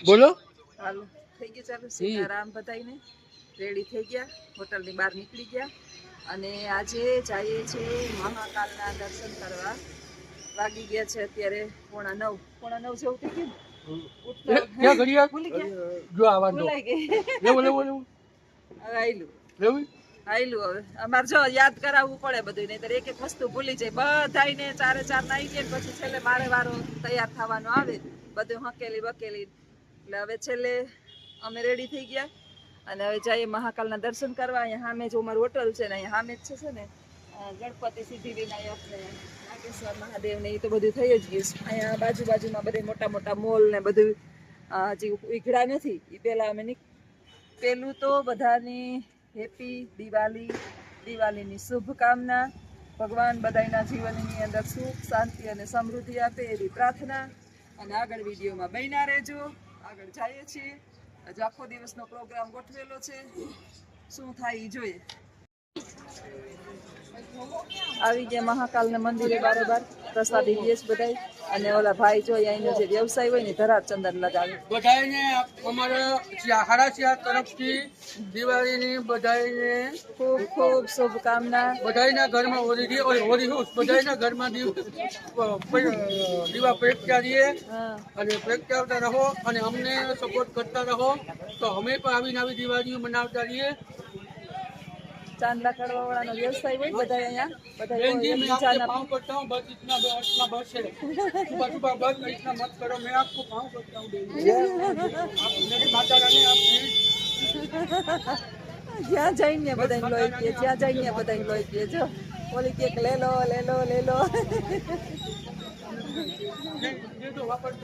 બોલો હાલો થઈ ગયું ચાલુ સીતારામ બધાને રેડી થઈ ગયા હોટલની બહાર નીકળી ગયા અને આજે જઈએ છીએ મહાકાલના દર્શન કરવા વાગી ગયા છે અત્યારે 8:45 જેવું થઈ ગયું ક્યાં ઘડિયાળ ભૂલી ગયા જો આવવાનું ભૂલાઈ ગઈ લેવું હવે આયલું લેવું હવે અમારે જો યાદ કરાવવું પડે બધું નહીંતર એક એક વસ્તુ ભૂલી જાય બધાને ચારે ચાર નાઈ ગયા પછી છેલ્લે મારે વારો તૈયાર થવાનો આવે બધું હકેલી બકેલી એટલે હવે છેલ્લે અમે રેડી થઈ ગયા અને હવે જઈએ મહાકાલના દર્શન કરવા અહીંયા સામે જો અમારું હોટલ છે ને અહીંયા સામે જ છે ને ગણપતિ સિદ્ધિવિનાયક ને નાગેશ્વર મહાદેવ ને એ તો બધું થઈ જ ગયું છે અહીંયા બાજુમાં બધે મોટા મોટા મોલ ને બધું હજી ઉઘડા નથી એ પહેલાં અમે પેલું તો બધાની હેપી દિવાળીની શુભકામના ભગવાન બધાના જીવનની અંદર સુખ શાંતિ અને સમૃદ્ધિ આપે એવી પ્રાર્થના અને આગળ વિડીયોમાં બન્યા રહેજો આગળ જઈએ છીએ હજુ આખો દિવસનો પ્રોગ્રામ ગોઠવેલો છે શું થાય એ જોઈએ આવી ગયા મહાકાલના મંદિરે બારોબાર પ્રસાદી દે છે બધાય અને ઓલા ભાઈ જો અહીંનો જે વ્યવસાય હોય ને ધરાર ચંદન લગાવે બધાને અમારા હારાસિયા તરફથી દિવાળીની બધાને ખૂબ ખૂબ શુભકામના બધાના ઘરમાં બધાના ઘરમાં દીવા પ્રગટાવીએ અને પ્રગટાવતા રહો અને અમને સપોર્ટ કરતા રહો તો અમે પણ આવીને આવી દિવાળીઓ મનાવતા રહીએ ચાંદલા કરવા વાળાનો વ્યવસાય હોય બધા અહીંયા पाँव करता हूँ बस इतना बस है बस इतना मत करो मैं आपको पाँव करता हूँ मेरी माता रानी आप જ્યાં જઈને બધા લોહી પીએ જ્યાં જઈને બધા લોહી પીએ જો ઓલી કેક લે લો दे दो वापस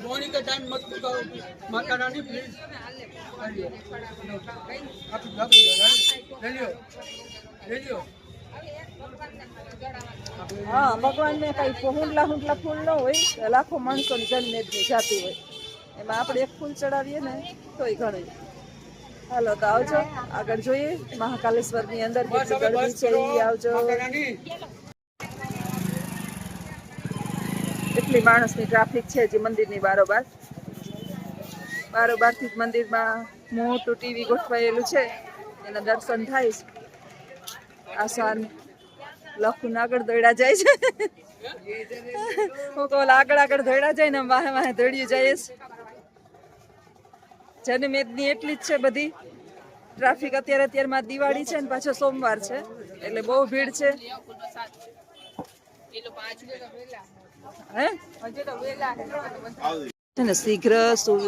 मॉर्निंग का टाइम मत बताओ माता रानी प्लीज હા ભગવાનને કઈ હુંડલા ફૂલ ન હોય લાખો માણસોની જન્મેદની જાતી હોય એમાં આપણે એક ફૂલ ચડાવીએ ને તોય ઘણું હાલો તો આવજો આગળ જોઈએ મહાકાલેશ્વરની અંદર કેટલી ગરમી છે એ આવજો એટલી માણસની ટ્રાફિક છે જે મંદિરની બારોબારથી જ મંદિરમાં મોટું ટીવી ગોઠવાયેલું છે એના દર્શન થાય છે આસાન લખું આગળ દોડ્યા જાય છે હું કહું આગળ દોડ્યા જાય ને વાહે દોડ્યું જાય છે જનમેદની એટલી જ છે બધી ટ્રાફિક અત્યારમાં દિવાળી છે ને પાછો સોમવાર છે એટલે બહુ ભીડ છે છે ને શીઘ્ર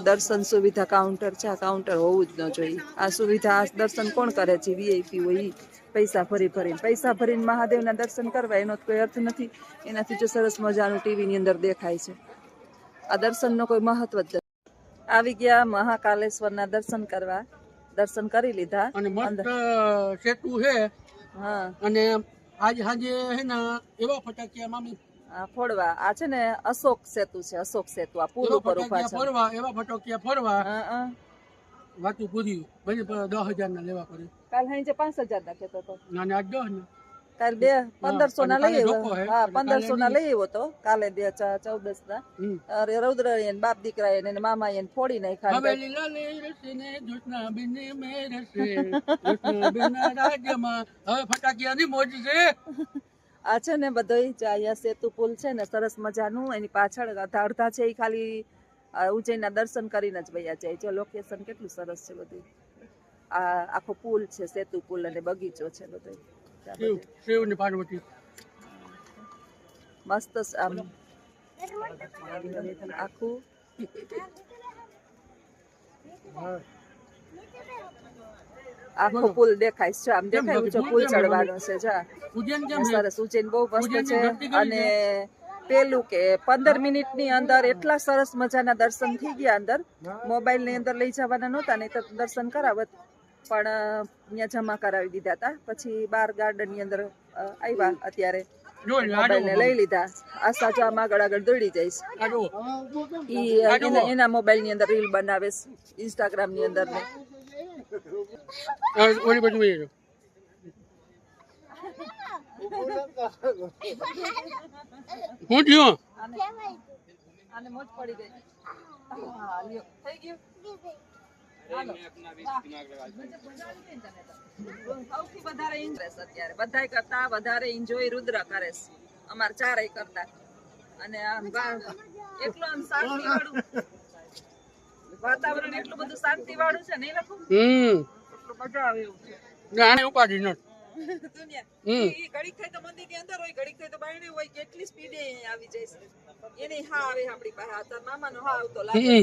દર્શન સુવિધા કાઉન્ટર છે આ કાઉન્ટર હોવું જ ન જોઈએ આ સુવિધા દર્શન કોણ કરે છે વીઆઈપી હોય પૈસા ભરીને મહાદેવના દર્શન કરવા એનો કોઈ અર્થ નથી એનાથી જો સરસ મજાનું ટીવીની અંદર દેખાય છે આ દર્શનનો કોઈ મહત્વ જ આવી ગયા મહાકાલેશ્વરના દર્શન કરવા દર્શન કરી લીધા અને મસ્ત સેતુ છે હા અને આજ સાંજે હે ને એવા ફટાકિયા મામી ફોડવા આ છે ને અશોક સેતુ આ પુલ ઉપર ઉભા છે ફોડવા એવા ફટાકિયા ફોડવા વાતું પૂરી ભલે 10,000 ના લેવા પડે કાલ હાંજે 5,000 ના કહેતો તો ના આજ 10 ના કાલ 1500 ના લઈ આવ્યો હા 1500 ના લઈ આવ્યો તો કાલે 14 ના અરે રૌદ્ર એને બાપ દીકરા એને મામા એને ફોડી નાખ્યા હવે લીલા લે રસીને જોતના બિને મે રસે જોતના બિના રાજ્યમાં હવે ફટાકિયાની મોજ છે આ છે ને બધોય અહીંયા સેતુ પુલ છે ને સરસ મજાનું એની પાછળ અડધા છે એ ખાલી ઉજ્જૈનના દર્શન કરીને જ વયા જાય જો લોકેશન કેટલું સરસ છે બધું આ આખો પુલ છે સેતુ પુલ અને બગીચો છે બધો શિવ ને પાર્વતી મસ્ત આમ આખું આખો પુલ દેખાય છે આમ દેખાય છે પુલ ચડવાનો છે જા સરસ ઉજ્જૈન બહુ મસ્ત છે અને પેલું કે 15 મિનિટની અંદર એટલા સરસ મજાના દર્શન થઈ ગયા અંદર મોબાઈલ ની અંદર લઈ જવાના નહોતા નહીં તો દર્શન કરાવત પણ અહીંયા જમા કરાવી દીધા હતા પછી બાર ગાર્ડન ની અંદર આવ્યા અત્યારે મોબાઈલ ને લઈ લીધા આશા જો આમ આગળ દોડી જઈશ એના મોબાઈલ ની અંદર રીલ બનાવે ઇન્સ્ટાગ્રામ ની અંદર ને હું થયું આને મોજ પડી ગઈ. હા લ્યો થઈ ગયું. હાલો. સૌથી વધારે ઇન્ટરેસ્ટ અત્યારે બધાય કરતા વધારે એન્જોય રુદ્ર કરે છે અમાર ચારેય કરતા. અને આમ એટલું આમ શાંતિ વાળું વાતાવરણ એટલું બધું શાંતિ વાળું છે ને એટલું મજા આવે એવું છે. આને ઉપાડી ન દુનિયા ઈ ઘડીક થાય તો મંદિર ની અંદર હોય, ઘડીક થાય તો બાયણે હોય, કેટલી સ્પીડે આવી જાય છે. એને હા આવે આપણી પાસે. આ તાર મામાનો હા આવતો લાગે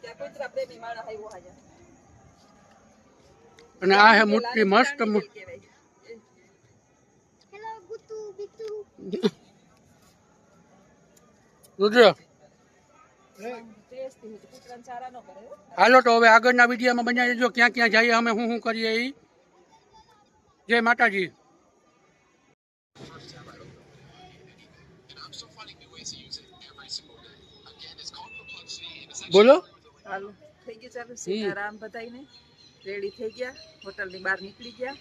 ત્યાં કૂતરા પ્રેમી માણસ આવ્યો હાજર. અને આ હે મોટી મસ્ત હેલો ગુતુ બીતુ રુદ્ર. ટેસ્ટી હોય તો કૂતરાને ચારા ન કરે હો. હાલો તો હવે આગળના વિડીયોમાં બનાવી દેજો ક્યાં ક્યાં જઈએ અમે શું કરીએ એ. જય માતાજી. બોલો. હાલો થઈ ગયું ચાલુ. સીતારામ બધાઈને રેડી થઈ ગયા, હોટલની બહાર નીકળી ગયા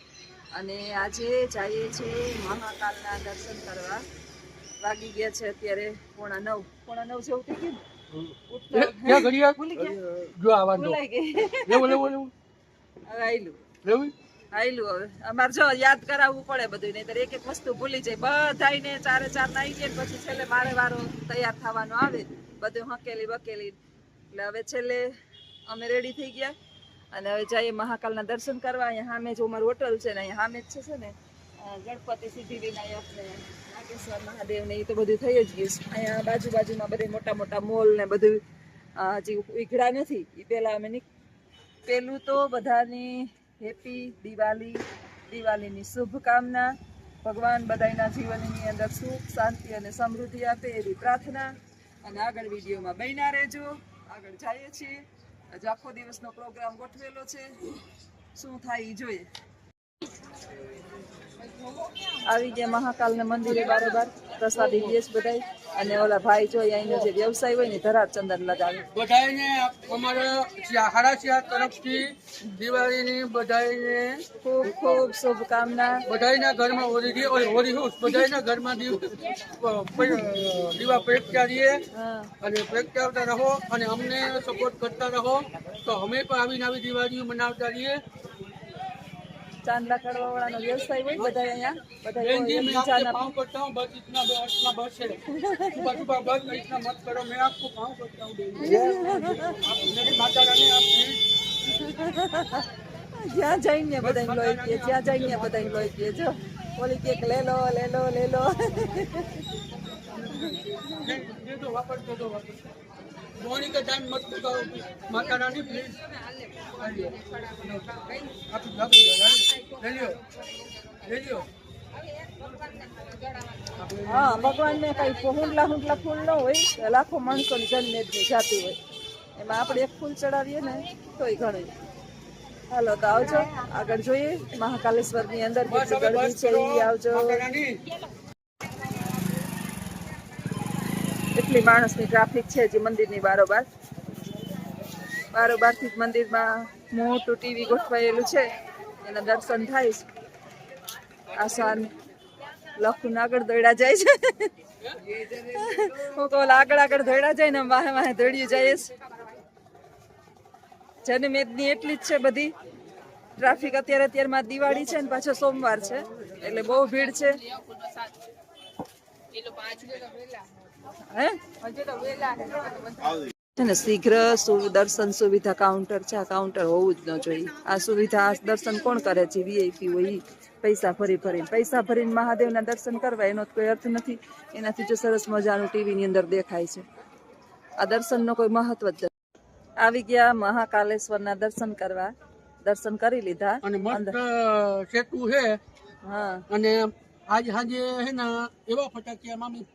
અને આજે જઈએ છીએ મહાકાલના દર્શન કરવા. વાગી ગયા છે અત્યારે 8:45 જેવું થઈ ગયું. ક્યાં ઘડિયાળ ભૂલી ગયા, જો આવવાનું ભૂલાઈ ગઈ. લેવું લેવું લેવું હવે આયલું લેવું. હવે અમારે જો યાદ કરાવવું પડે બધું, નહીંતર એક એક વસ્તુ ભૂલી જાય. બધાયને ચારે ચાર નાઈ ગયા પછી છેલ્લે મારે વારો તૈયાર થવાનો આવે, બધું હકેલી બકેલી. એટલે હવે છેલ્લે અમે રેડી થઈ ગયા અને હવે જઈએ મહાકાલના દર્શન કરવા. અહીંયા સામે જો અમારું હોટલ છે ને, અહીંયા સામે જ છે ને ગણપતિ સિદ્ધિવિનાયક ને નાગેશ્વર મહાદેવ ને એ તો બધું થઈ જ ગયું છે. અહીંયા બાજુમાં બધે મોટા મોટા મોલ ને બધું હજી ઉઘડા નથી. એ પહેલા અમે પેલું તો બધાની હેપી દિવાળીની શુભકામના. ભગવાન બધાના જીવનની અંદર સુખ શાંતિ અને સમૃદ્ધિ આપે એવી પ્રાર્થના. અને આગળ વિડીયોમાં બન્યા રહેજો. આગળ જઈએ છીએ. હજુ આખો દિવસનો પ્રોગ્રામ ગોઠવેલો છે, શું થાય એ જોઈએ. આવી ગયા મહાકાલના મંદિરે બારોબાર પ્રસાદી દે છે બધાય. અને ઓલા ભાઈ જો અહીંનો જે વ્યવસાય હોય ને ધરાર ચંદન લગાવે. બધાને અમારા હારાસિયા તરફથી દિવાળીની બધાને ખૂબ ખૂબ શુભકામના. બધાના ઘરમાં બધાના ઘરમાં દીવા પ્રગટાવીએ હા અને પ્રગટાવતા રહો અને અમને સપોર્ટ કરતા રહો તો અમે પણ આવીને આવી દિવાળીઓ મનાવતા રહીએ. ચાંદલા કરવા વાળાનો વ્યવસાય હોય બધા અહીંયા બધા बहन जी, मैं आपके બીજાના पाँव पड़ता हूँ, बस इतना बस है। सुबह सुबह बस इतना मत करो, मैं आपको पाँव पड़ता हूँ डेली। आप मेरी माता रानी, आप प्लीज જ્યાં જઈને બધા લોહી પીએ, જ્યાં જઈને બધા લોહી પીએ. જો ઓલી કેક લે લો दे दो वापस, दे दो वापस। मॉर्निंग का टाइम मत करो, माता रानी प्लीज। आप ले लियो। હા ભગવાનને કઈ હુંડલા ફૂલ ન હોય, લાખો માણસોની જન્મેદની જાતી હોય, એમાં આપણે એક ફૂલ ચડાવીએ ને તોય ઘણું. હાલો તો આવજો, આગળ જોઈએ મહાકાલેશ્વરની અંદર કેટલી ગરમી છે એ આવજો. એટલી માણસની ટ્રાફિક છે જે મંદિરની બારોબારથી જ મંદિરમાં મોટું ટીવી ગોઠવાયેલું છે, એના દર્શન થાય છે. આસાન લખું આગળ દોડ્યા જાય છે. હું કહું આગળ દોડ્યા જાય ને વાહે દોડ્યું જાય છે. જનમેદની એટલી જ છે બધી ટ્રાફિક. અત્યારમાં દિવાળી છે ને પાછો સોમવાર છે એટલે બહુ ભીડ છે. છે ને શીઘ્ર દર્શન સુવિધા કાઉન્ટર છે. આ કાઉન્ટર હોવું જ ન જોઈએ. આ સુવિધા દર્શન કોણ કરે છે? વીઆઈપી હોય ઈ. પૈસા ભરીને મહાદેવના દર્શન કરવા એનો કોઈ અર્થ નથી. એનાથી જો સરસ મજાનું ટીવીની અંદર દેખાય છે. આ દર્શનનો કોઈ મહત્વ જ નથી. આવી ગયા મહાકાલેશ્વરના દર્શન કરવા. દર્શન કરી લીધા અને મસ્ત સેતુ છે. હા અને આજ સાંજે હે ને એવા ફટાકિયા મામી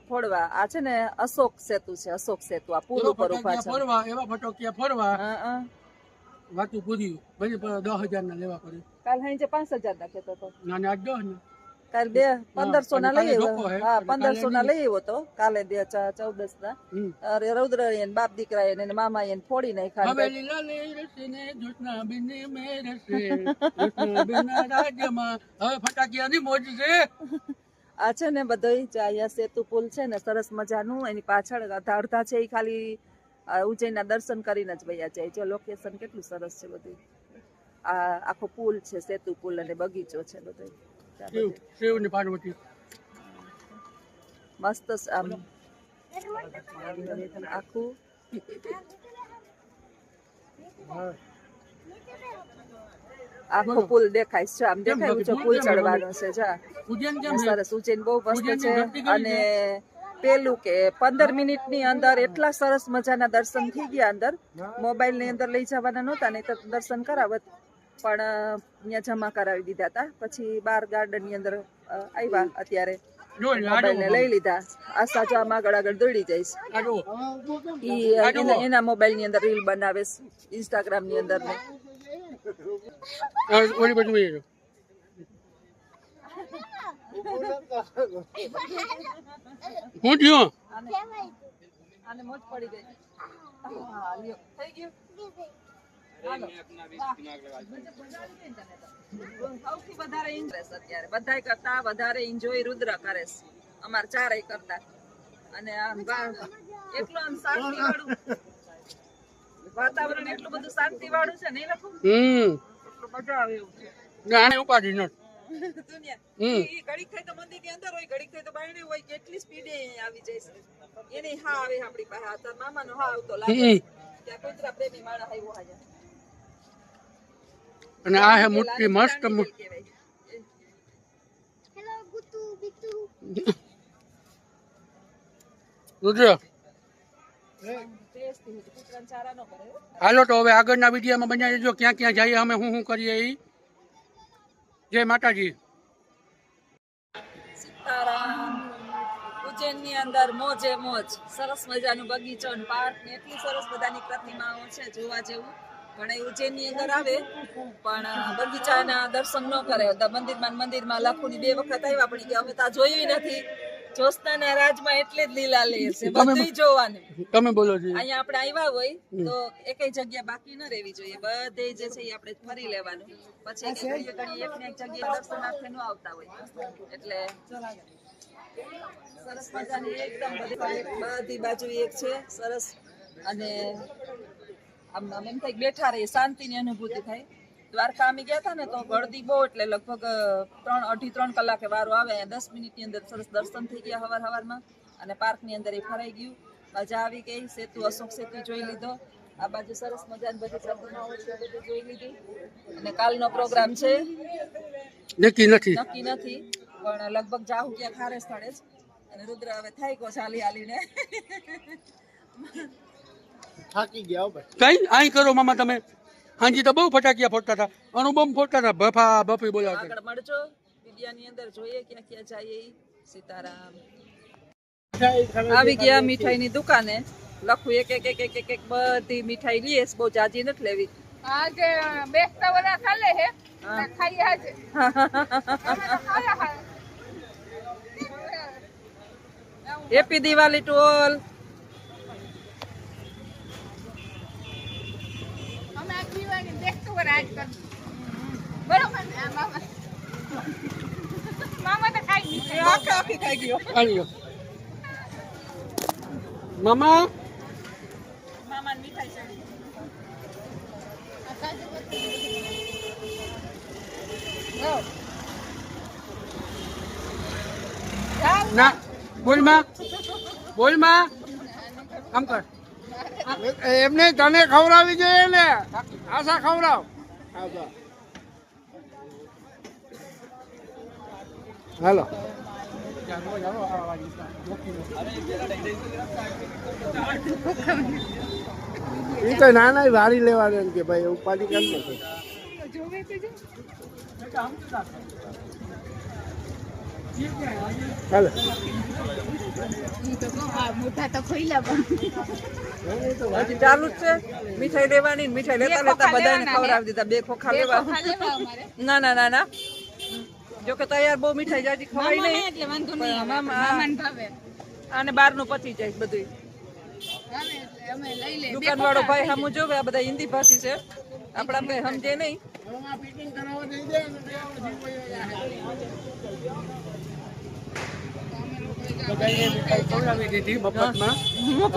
ફોડવા. આ છે ને અશોક સેતુ છે. અશોક સેતુ આ પુલ ઉપર ઉભા છે. એવા ફટાકિયા ફોડવા. હા વાતું પૂરી ભલે 10,000 ના લેવા પડે. કાલ હાંજે 5,000 ના કહેતો હતો. ના આજ 10 ને કાલ 1500 ના લઈ આવ્યો. હા 1500 ના લઈ આવ્યો તો કાલે 14 ના. અરે રૌદ્ર એને બાપ દીકરા એને મામા એને ફોડી નાખ્યા. હવે લીલા લે રસીને જોતના બિને મે રસે જોતના બિના રાજ્યમાં હવે ફટાકિયાની મોજ છે. આ છે ને બધોય જે અહીંયા સેતુ પુલ છે ને સરસ મજાનું, એની પાછળ અડધા છે એ ખાલી ઉજ્જૈનના દર્શન કરીને જ વયા જાય. જો લોકેશન કેટલું સરસ છે બધું. આ આખો પુલ છે, સેતુ પુલ, અને બગીચો છે બધો. શિવ ને પાર્વતી મસ્ત આમ આખું આખો પુલ દેખાય છે. આમ દેખાય છે પુલ ચડવાનો છે. જા ઉજ્જૈન કેમ છે? સરસ. ઉજ્જૈન બહુ મસ્ત છે. અને પેલું કે 15 મિનિટની અંદર એટલા સરસ મજાના દર્શન થઈ ગયા. અંદર મોબાઈલ ની અંદર લઈ જવાના નહોતા, નહીં તો દર્શન કરાવત, પણ અહીંયા જમા કરાવી દીધા હતા. પછી બાર ગાર્ડન ની અંદર આવ્યા. અત્યારે જો મોબાઈલ ને લઈ લીધા. આશા જો આમ આગળ દોડી જઈશ. આ જુઓ. એના મોબાઈલ ની અંદર રીલ બનાવે, ઇન્સ્ટાગ્રામ ની અંદર ને. ઓલી બાજુ વહી જાઓ. હું થયો? આને મોજ પડી ગઈ. હા, લ્યો. થઈ ગયું. હાલો. સૌથી વધારે ઇન્ટરેસ્ટ અત્યારે બધાય કરતા વધારે એન્જોય રુદ્ર કરે છે, અમાર ચારેય કરતા. અને આમ એટલું આમ શાંતિ વાળું વાતાવરણ, એટલું બધું શાંતિ વાળું છે ને, એટલું મજા આવે એવું છે. આને ઉપાડી ન દુનિયા ઈ ઘડીક થાય તો મંદિર ની અંદર હોય, ઘડીક થાય તો બાયણે હોય. કેટલી સ્પીડે આવી જાય છે. એને હા આવે આપણી પાસે. આ તાર મામાનો હા આવતો લાગે. ત્યાં કુતરા પ્રેમી માણસ આવ્યો હાજર. અને આ હે મોટી મસ્ત હેલો ગુતુ બીતુ. રુદ્ર. હાલો તો હવે આગળના વિડીયોમાં બન્યા રહેજો. ક્યાં ક્યાં જઈએ અમે, શું કરીએ એ. જય માતાજી. સીતારામ. ઉજ્જૈન ની અંદર મોજે મોજ, સરસ મજાનું બગીચો ને પાર્ક ને એટલી સરસ બધાની પ્રતિમાઓ છે જોવા જેવું. પણ ઉજ્જૈન ની અંદર આવે પણ બગીચાના દર્શન ન કરે. મંદિરમાં લાખોની 2 વખત આવ્યા, પણ કે અમે તો આ જોયું નથી. જોસ્તાના રાજમાં એટલે જ લીલા લે છે, બધું જોવાનું. તમે બોલો છો. અહીંયા આપણે આવ્યા હોય તો એકેય જગ્યા બાકી ન રહેવી જોઈએ. બધે જે છે એ આપણે ફરી લેવાનું. પછી ઘડીએ ઘડીએ એક ને એક જગ્યાએ દર્શનાર્થે ન આવતા હોય. એટલે સરસ મજાની એકદમ બધી બાજુ એક છે સરસ. અને આમ એમ થાય બેઠા રહીએ, શાંતિની અનુભૂતિ થાય. દ્વારકા અમે ગયા હતા ને તો ગળદી બહુ, એટલે લગભગ 2.5-3 કલાકે વારો આવે. 10 મિનિટની અંદર સરસ દર્શન થઈ ગયા હવારમાં. અને પાર્કની અંદર એ ફરાઈ ગયું, મજા આવી ગઈ. સેતુ, અશોક સેતુ જોઈ લીધો. આ બાજુ સરસ મજાની બધી પ્રતિમાઓ છે, બધું જોઈ લીધી. અને કાલનો પ્રોગ્રામ છે નક્કી નથી, પણ લગભગ જાહુ ક્યાં ખારે સ્થળે જ. અને રુદ્ર હવે થાય કો ચાલી હાલીને થાકી ગયા. કઈ આઈ કરો મામા તમે. હાજી તો બહુ ફટાકિયા ફોડતા હતા, અણુબમ ફોડતા હતા, બફા બફી બોલાવતા. આગળ મળજો વિડિયાની અંદર, જોઈએ ક્યાં ક્યાં જઈએ. સીતારામ. આવી ગયા મીઠાઈની દુકાને. લખું એક બધી મીઠાઈ લઈએ. બહુ જાજી નથી લેવી. આજે બેસતા બધા ચાલે હે ખાઈ આજે હેપી દિવાળી ટુ ઓલ. અમે આ દિવાળી બેસતું વર આજ કર બરોબર ને મામા મામા તો ખાઈ નહીં, આખી ખાઈ ગયો. આલ્યો મામા. મામાની મીઠાઈ છે. ના બોલમાં આમ કર. એમને તને ખવડાવી જોઈએ ને, આશા ખવડાવ. હાલો એ તો નાના વારી લેવાનું એમ કે ભાઈ ઉપાધિ કરી નથી. જોવે તો જો હાલો ઈ તો કહો આ મોઢા તો ખોઈલા પણ હજી ચાલુ જ છે મીઠાઈ લેવાની. મીઠાઈ લેતા લેતા બધાને ખવડાવી દીધા. 2 ખોખા લેવા. લેવા અમારે ના જો કે તૈયાર બહુ મીઠાઈ જાજી ખવાય નહીં. એટલે વાંધો નહીં. મામા મામાને ભાવે આને બહારનું પચી જાય બધું. ભાવે એટલે અમે લઈ લે. દુકાન વાળો ભાઈ સામું જોવે, આ બધા હિન્દી ભાષી છે, આપણા કઈ સમજે નહીં. ફિટિંગ કરાવવા દઈ દે. બધાને મીઠાઈ ખવડાવી દીધી મફતમાં.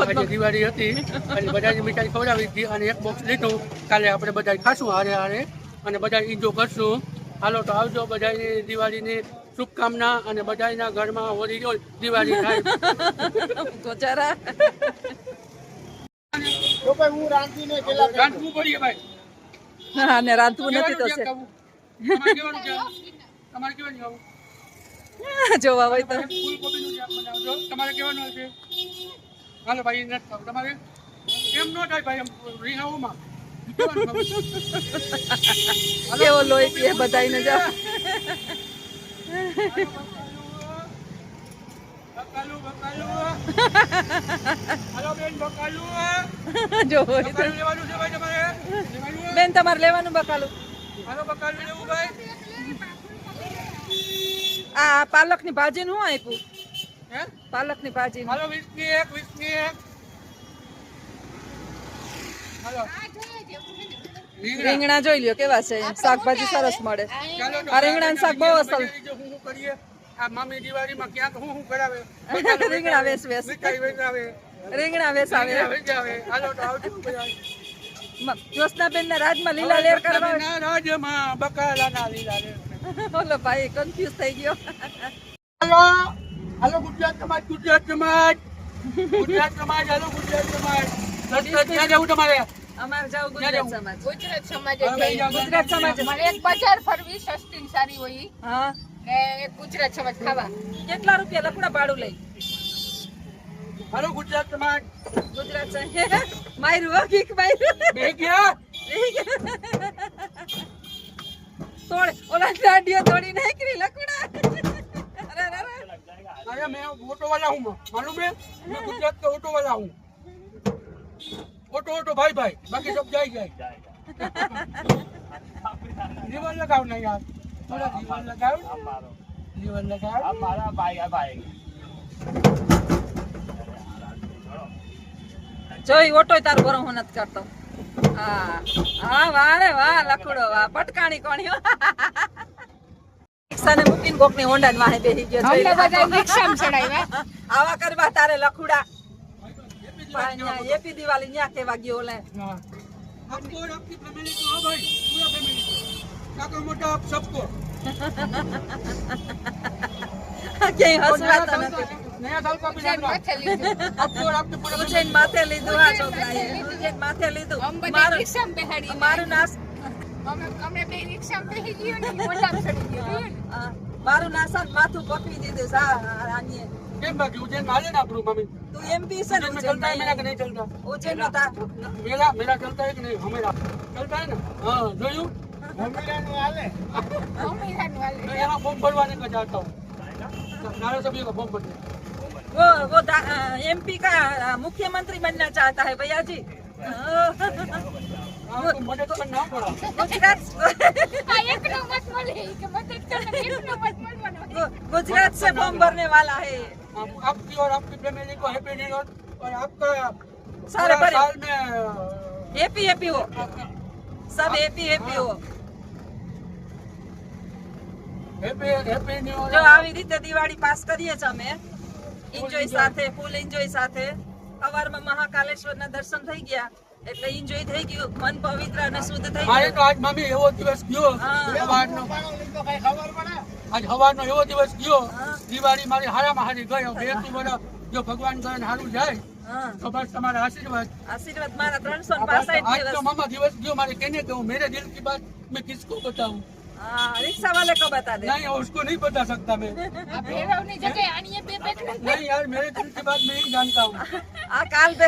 આજે દિવાળી હતી અને બધાને મીઠાઈ ખવડાવી દીધી અને એક બોક્સ લીધું. કાલે આપણે બધા ખાશું હારે હારે અને બધા એન્જોય કરશું. હાલો તો આવજો, બધાને દિવાળીની શુભકામના અને બધાના ઘરમાં હોળી હોય દિવાળી થાય. ગોચારા તો ભાઈ હું રાંધીને પેલા રાંધવું પડીએ ભાઈ. હા ને રાંધવું નથી તો છે તમારે કેવાનું છે? તમારે કેવાનું છે? જોવા હોય તો ફૂલકોબીનું શાક બનાવજો. તમારે કેવાનું છે? હાલો ભાઈ, નથી ખાવું. તમારે એમ ન થાય ભાઈ, એમ રીંગણાઓમાં કેવો લોહી પીએ બધાને જો બકાલું હાલો બેન, બકાલું જો હોય તો. બકાલું લેવાનું છે ભાઈ તમારે? લેવાનું? બેન તમારે લેવાનું બકાલું. હાલો બકાલું લેવું ભાઈ. આ પાલકની ભાજી નું આપ્યું? હે? પાલકની ભાજી હાલો 20 ની એક. હાલો રીંગણા જોઈ લ્યો કેવા છે, શાકભાજી સરસ મળે. ચાલો તો આ રીંગણાનું શાક બહુ અસલ. હું કરીએ આ મામી દિવાળીમાં ક્યાંક હું કરાવે રીંગણા વેસ વેસ મીઠાઈ વેચાવે, રીંગણા વેસ આવે. વેચાવે. હાલો તો આવજો બધા. જ્યોત્સનાબેન ના રાજમાં લીલા લેર કરવા ના રાજમાં બકાલાના લીલા લેર. બોલો ભાઈ કન્ફ્યુઝ થઈ ગયો. હાલો હાલો ગુજરાત સમાજ, ગુજરાત સમાજ, ગુજરાત સમાજ. હાલો ગુજરાત સમાજ. ક્યાં જવું તમારે? અમારે જાવ ગુજરાત સમાજ. ગુજરાત સમાજે હવે જઈએ. ગુજરાત સમાજ. મારે એક બજાર ફરવી સસ્તી ને સારી હોય ઈ. હા ને એક ગુજરાત સમાજ ખાવા. કેટલા રૂપિયા લખુડા ભાડું લઈ? હાલો ગુજરાત સમાજ. ગુજરાત સમાજ માયરું હો કીક માયરું બે ગયા તોડ ઓલા દાડીઓ તોડી નાખી લખુડા. અરે અરે अरे मैं ऑटो वाला हूँ, मालूम है? मैं गुजरात का ऑटो वाला हूँ. ऑटो भाई भाई, बाकी सब जाए. लीवर लगाओ ना यार, थोड़ा लीवर लगाओ. लीवर लगाओ. हमारा भाई. જોઈ ઓટો તારો બરો હું નથી કરતો. હા હા વાહ રે વાહ લખુડો વાહ પટકાણી કોણીઓ. રિક્ષાને મૂકીને કોકની હોન્ડા વાહે બેસી ગયો જોઈ અમને લે. બધા રિક્ષામાં ચડાવ્યા. આવા કરવા તારે લખુડા. એપી દિવાળી ન્યા કેવા ગયો ઓલે. हाँ. आपको और आपकी फैमिली को, हाँ भाई, पूरा फैमिली को. काका मोटा आप सबको. ક્યાંય और नया હસવાતા साल નથી. का, नया साल का भी लग रहा है. માથે લીધું. आपको और आपके पूरे ઉજ્જૈન માથે લીધું આ છોકરાએ. ઉજ્જૈન માથે લીધું. અમે બધા મારું રિક્ષામાં બેહાડી. મારું નાસ અમે બે રિક્ષામાં બેસી ગયો ને મોઢામાં ચડી ગયો. મારું નાસન માથું પકવી દીધું સા આની. केम बाकी उज्जैन माले ना आपरू मम्मी. તું એમપી છે ને उज्जैन में चलता है मेरा कि नहीं चलता? ઉજ્જૈન નો તા मेरा चलता है कि नहीं? हमेरा चलता है ना? हाँ, जोयू. મમ્મીલાનું હાલે. મમ્મીલાનું હાલે. मैं यहाँ फॉर्म भरवाने का चाहता हूँ. धारासभ्य का फॉर्म भरने. वो एमपी का मुख्यमंत्री बनना चाहता है भैया जी. आपको मदद करना पड़ा. गुजरात આ એકનો મત મળે કે મદદ કરે એકનો મત મળવાનો. गुजरात से फॉर्म भरने वाला है. आपकी और आपकी फैमिली को हैप्पी न्यू ईयर और आपका सारे पूरा भरे साल में हैप्पी हैप्पी हो सब हैप्पी हैप्पी हो. हैप्पी न्यू જો ईयर. આવી રીતે દિવાળી પાસ કરીએ છીએ અમે એન્જોય સાથે ફૂલ એન્જોય સાથે. સવારમાં મહાકાલેશ્વરના દર્શન થઈ ગયા એટલે એન્જોય થઈ ગયું, મન પવિત્ર અને શુદ્ધ થઈ મારે ગયું. તો આજ મામી એવો દિવસ ગયો હા. સવારનો. લીધો કઈ ખબર પડે? આજ સવારનો એવો દિવસ ગયો. હા. દિવાળી મારી હારામાં હારી ગયો. બેથી બધા જો ભગવાન કરે ને હારું જાય હા તો બસ તમારા આશીર્વાદ. આશીર્વાદ મારા आज 365 तो દિવસ. मामा दिवस गयो. मारे कहने को मेरे दिल की बात मैं किसको बताऊं? हाँ रिक्शा वाले को बता दे. नहीं, उसको नहीं बता सकता मैं. આ ભેરવની જગ્યાએ આણીએ બે બેઠા. नहीं यार, मेरे दिल की बात मैं ही जानता हूँ. આ કાલ બે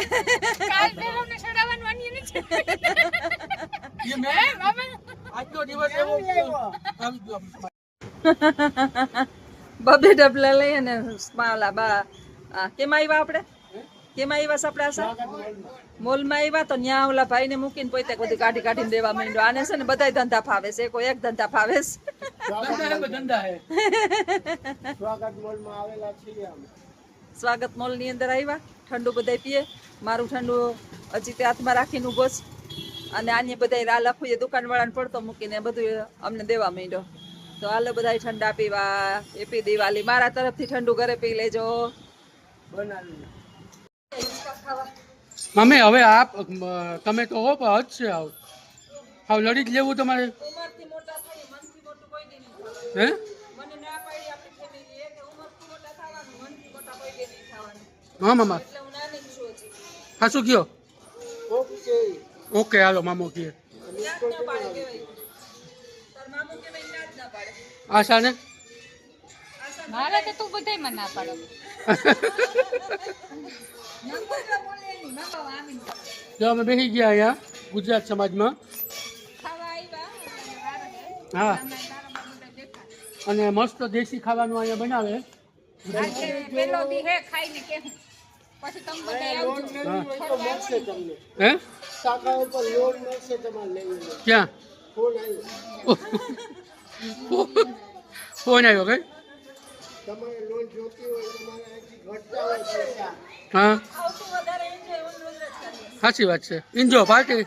કાલ ભેરવને ચડાવવાનું આણીએ નથી. ये मैं મામા आज तो दिवस है वो બબે ડબલા લઈ અને સ્માલા બા કેમ આવ્યા આપણે? કેમ આવ્યા છે આપણે આશા? મોલમાં આવ્યા તો ન્યા ઓલા ભાઈને મૂકીને પોતે બધી કાઢીને દેવા માંડ્યો. આને છે ને બધાય ધંધા ફાવે છે, કોઈ એક ધંધા ફાવે છે. धंधा है वो धंधा है. સ્વાગત મોલમાં આવેલા છીએ અમે. સ્વાગત મોલ ની અંદર આવ્યા, ઠંડુ બધાય પીએ. મારું ઠંડુ હજી તે હાથમાં રાખીને ઉભો છે અને આને બધાય રા લખું એ દુકાન વાળાને પડતો મૂકીને બધું અમને દેવા માંડ્યો. તો હાલો બધાય ઠંડા પીવા. હેપી દિવાળી મારા તરફથી ઠંડુ ઘરે પી લેજો. મમ્મી હવે આપ તમે તો હો પણ હદ છે આવ હાવ લડી જ લેવું તમારે ઉંમરથી મોટા થઈ મનથી મોટું કોઈ દી નહીં થવાનું. હે મને ના પાડી આપણી ફેમિલીએ કે ઉંમરથી મોટા થવાનું મનથી મોટા કોઈ દી નહીં થવાનું. હા મામા એટલે હું નાની જ છું હજી. હા શું કયો ઓકે ઓકે હાલો મામો કહે ના જ ના પાડે કહેવાય. તાર મામું કહેવાય ના જ ના પાડે. આશા ને આશા મારે તો તું બધાયમાં ના પાડો જો અમે બેસી ગયા અહીંયા ગુજરાત સમાજમાં ખાવા આવ્યા હા અને મસ્ત દેશી ખાવાનું અહીંયા બનાવે આજે પેલો દી હે ખાઈને કેમ પછી તમે બધા આવજો હા મળશે તમને હે શાખા ઉપર લોન મળશે તમારે લેવી ક્યાં ફોન આવ્યો ફોન આવ્યો કઈ તમારે લોન જોતી હોય તમારે અહીંથી ઘટતા હોય પૈસા હા આવતું વધારે enjoy ઓલું જ કરીએ. સાચી વાત છે ઇન્જો પાર્ટી